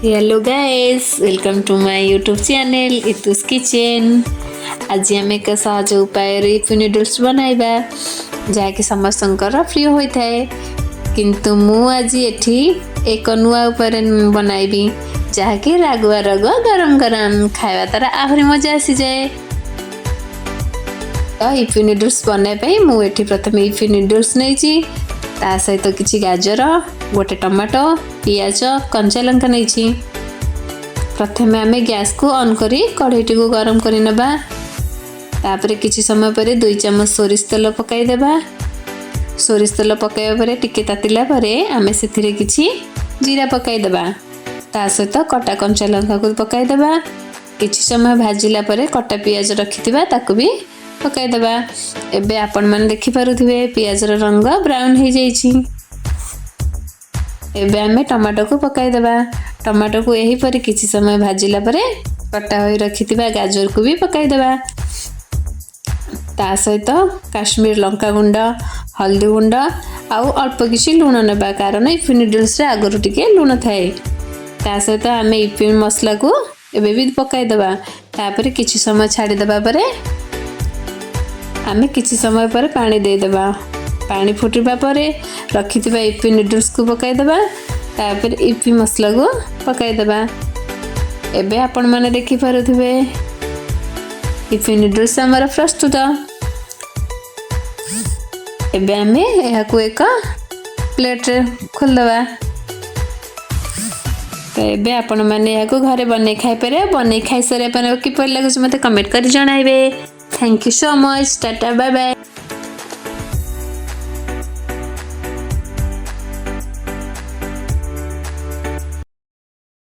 Hello guys, welcome to my YouTube channel Itu's kitchen. आज आम एक सहज उपाय यिप्पी नूडल्स बनाइबा जहाँकि समस्तंकर प्रिय होता है, किंतु मु आज एठी एक नुआ उपाय बनाइबी जहाँकि रागुआ रागुआ गरम गरम खाଇବା तार आहरी मजा आसी जाए। तो यिप्पी नूडल्स बनाई मु एठी प्रथम यिप्पी नूडल्स नहीं ता सहित किसी गाजर गोटे टमाटो पियाज कंचा लंका नहीं। प्रथम आम गैस को ऑन करी कढ़ईटी को गरम कर नबा। तापरे किछि समय पर 2 चम्मच सोरिष तेल पकाई देबा। सोरिष तेल पकाइबा परे टिके तातिला परे आमे सेथिरे किछि जीरा पकाई देबा। ता सहित कटा कंचा लंका को पकाई देबा। किछि समय भाजिला परे कटा पियाज रखिथिबा ताकू भी पकाई देबा। एबे आपण मन देखि पारुथिबे पियाज रो रंग ब्राउन हो जाइछि। एबे आमे टमाटो को पकाई देबा। टमाटो को यही पर किछि समय भाजिला परे कटा होई रखिथिबा गाजर को भी पकाई देबा। ता सहित काश्मीर लंका गुंड हल्दी गुंड आउ अल्प किछि लूण नेबा, कारण यिप्पी नूडल्स रे आगरु टिके लूण थाए। ता सहित आमे यिप्पी मसला को एबे भी पकाई देबा। तापरे किछि समय छाडी देबा परे आमे किछि समय पर पानी दे देबा। पानी फुटिबा परे रखिथिबा यिप्पी नूडल्स को पकाई देबा। तापर यिप्पी मसला को पकाई देबा। एबे आपण माने देखि पारुथिबे यिप्पी नूडल्स हमर प्रस्तुत। एबे आमे एहा को एक प्लेट रे खोल देबा। तो एबे आपण माने एहा को घरे बनै खाइ पारे। बनै खाइ सरे पर कि पहिले लागुछ मते कमेंट करि जणाइबे। Thank you so much. Tata bye bye.